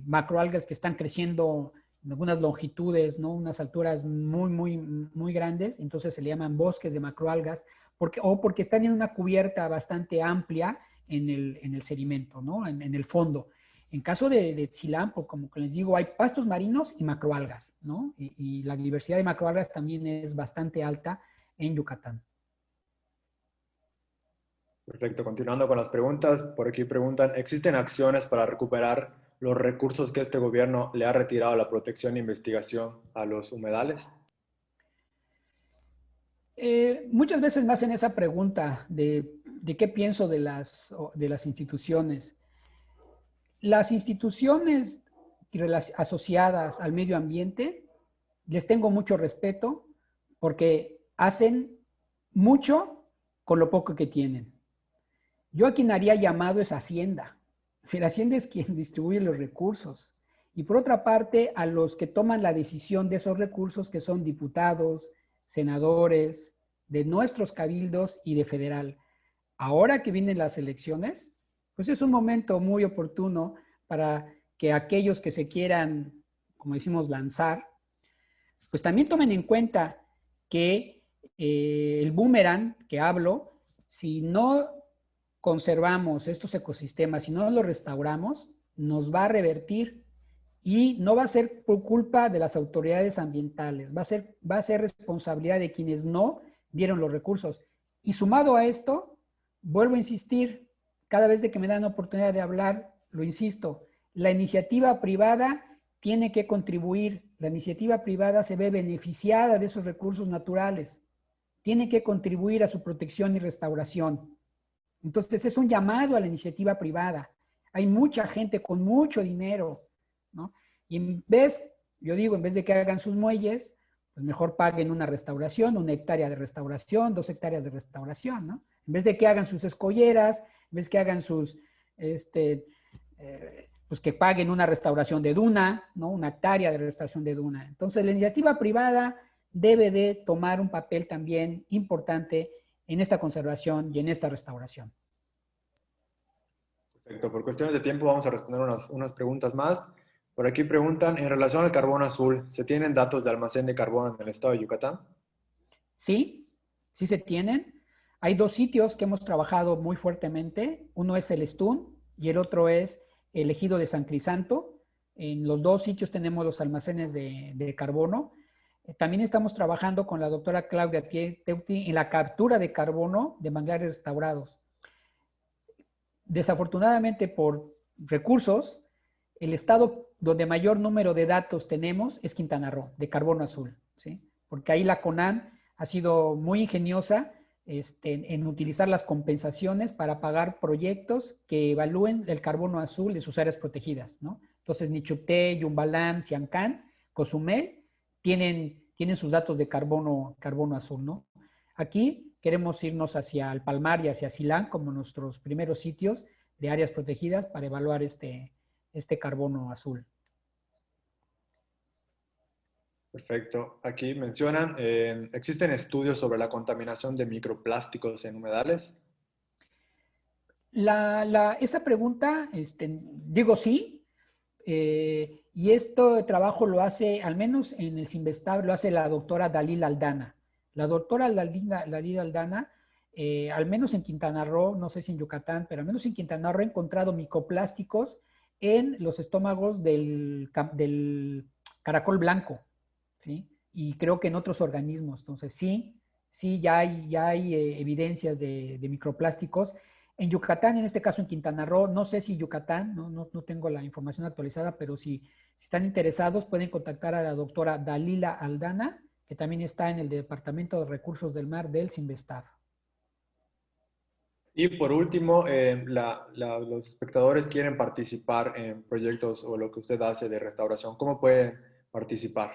macroalgas que están creciendo en algunas longitudes, ¿no? Unas alturas muy grandes, entonces se le llaman bosques de macroalgas, porque están en una cubierta bastante amplia en el sedimento, ¿no? En el fondo. En caso de Tzilán, pues como que les digo, hay pastos marinos y macroalgas, ¿no? Y la diversidad de macroalgas también es bastante alta en Yucatán. Perfecto, continuando con las preguntas, por aquí preguntan, ¿existen acciones para recuperar los recursos que este gobierno le ha retirado a la protección e investigación a los humedales? Muchas veces me hacen esa pregunta de qué pienso de las instituciones. Las instituciones asociadas al medio ambiente, les tengo mucho respeto porque hacen mucho con lo poco que tienen. Yo a quien haría llamado es Hacienda. La Hacienda es quien distribuye los recursos. Y por otra parte, a los que toman la decisión de esos recursos, que son diputados, senadores, de nuestros cabildos y de federal. Ahora que vienen las elecciones, pues es un momento muy oportuno para que aquellos que se quieran, como decimos, lanzar, pues también tomen en cuenta que el boomerang que hablo, si no conservamos estos ecosistemas, si no los restauramos, nos va a revertir y no va a ser por culpa de las autoridades ambientales, va a ser responsabilidad de quienes no dieron los recursos. Y sumado a esto, vuelvo a insistir, cada vez que me dan oportunidad de hablar, lo insisto, la iniciativa privada tiene que contribuir, la iniciativa privada se ve beneficiada de esos recursos naturales, tiene que contribuir a su protección y restauración. Entonces es un llamado a la iniciativa privada. Hay mucha gente con mucho dinero, ¿no? Y en vez de que hagan sus muelles, pues mejor paguen una restauración, 1 hectárea de restauración, 2 hectáreas de restauración, ¿no? En vez de que hagan sus escolleras, en vez de que hagan sus, pues que paguen una restauración de duna, ¿no? 1 hectárea de restauración de duna. Entonces la iniciativa privada debe de tomar un papel también importante en esta conservación y en esta restauración. Perfecto, por cuestiones de tiempo vamos a responder unas preguntas más. Por aquí preguntan, en relación al carbón azul, ¿se tienen datos de almacén de carbón en el estado de Yucatán? Sí, sí se tienen. Hay 2 sitios que hemos trabajado muy fuertemente. Uno es el Estún y el otro es el Ejido de San Crisanto. En los 2 sitios tenemos los almacenes de carbono. También estamos trabajando con la doctora Claudia Teuti en la captura de carbono de manglares restaurados. Desafortunadamente, por recursos, el estado donde mayor número de datos tenemos es Quintana Roo, de carbono azul, ¿sí? Porque ahí la CONAM ha sido muy ingeniosa en utilizar las compensaciones para pagar proyectos que evalúen el carbono azul de sus áreas protegidas, ¿no? Entonces, Nichupté, Yumbalam, Siancán, Cozumel tienen sus datos de carbono azul, ¿no? Aquí queremos irnos hacia el Palmar y hacia Silán como nuestros primeros sitios de áreas protegidas para evaluar este carbono azul. Perfecto. Aquí mencionan, ¿existen estudios sobre la contaminación de microplásticos en humedales? Esa pregunta, digo sí, y este trabajo lo hace, al menos en el CINVESTAB, lo hace la doctora Dalila Aldana. La doctora Dalila Aldana al menos en Quintana Roo, no sé si en Yucatán, pero al menos en Quintana Roo he encontrado microplásticos en los estómagos del caracol blanco, ¿sí? Y creo que en otros organismos. Entonces, sí, ya hay evidencias de microplásticos. En Yucatán, en este caso en Quintana Roo, no sé si Yucatán, no tengo la información actualizada, pero si están interesados pueden contactar a la doctora Dalila Aldana, que también está en el Departamento de Recursos del Mar del CINVESTAF. Y por último, los espectadores quieren participar en proyectos o lo que usted hace de restauración. ¿Cómo pueden participar?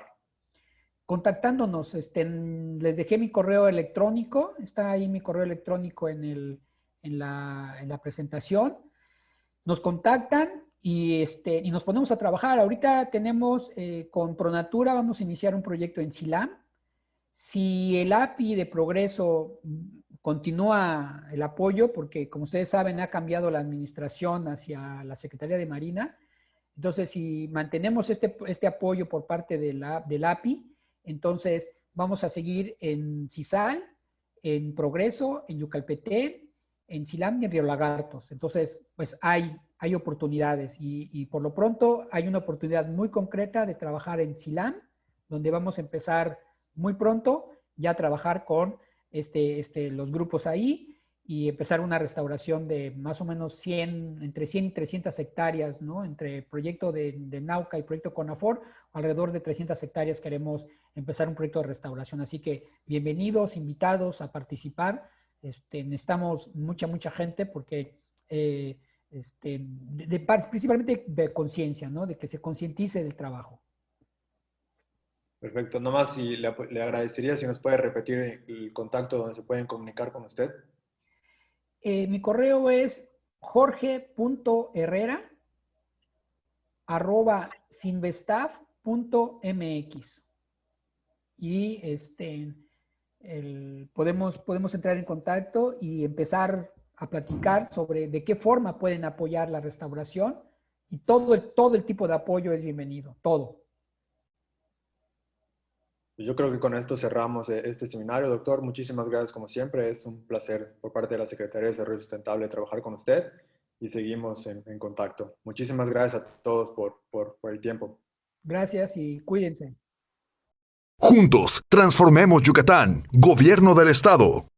Contactándonos, les dejé mi correo electrónico, está ahí mi correo electrónico en la presentación. Nos contactan y nos ponemos a trabajar. Ahorita tenemos con Pronatura, vamos a iniciar un proyecto en Silam. Si el API de Progreso continúa el apoyo, porque como ustedes saben ha cambiado la administración hacia la Secretaría de Marina, entonces si mantenemos este apoyo por parte del API, entonces vamos a seguir en CISAL, en Progreso, en Yucalpetén, en Silam y en Río Lagartos. Entonces, pues hay oportunidades y por lo pronto hay una oportunidad muy concreta de trabajar en Silam, donde vamos a empezar muy pronto ya a trabajar con los grupos ahí y empezar una restauración de más o menos entre 100 y 300 hectáreas, ¿no? Entre proyecto de Nauca y proyecto CONAFOR, alrededor de 300 hectáreas queremos empezar un proyecto de restauración. Así que bienvenidos, invitados a participar. Necesitamos mucha gente porque principalmente de conciencia, ¿no? De que se concientice del trabajo. Perfecto. Nomás si le agradecería si nos puede repetir el contacto donde se pueden comunicar con usted. Mi correo es jorge.herrera@sinvestav.mx y podemos entrar en contacto y empezar a platicar sobre de qué forma pueden apoyar la restauración y todo el tipo de apoyo es bienvenido, todo. Yo creo que con esto cerramos este seminario, doctor. Muchísimas gracias como siempre. Es un placer por parte de la Secretaría de Desarrollo Sustentable trabajar con usted y seguimos en contacto. Muchísimas gracias a todos por el tiempo. Gracias y cuídense. Juntos, transformemos Yucatán. Gobierno del Estado.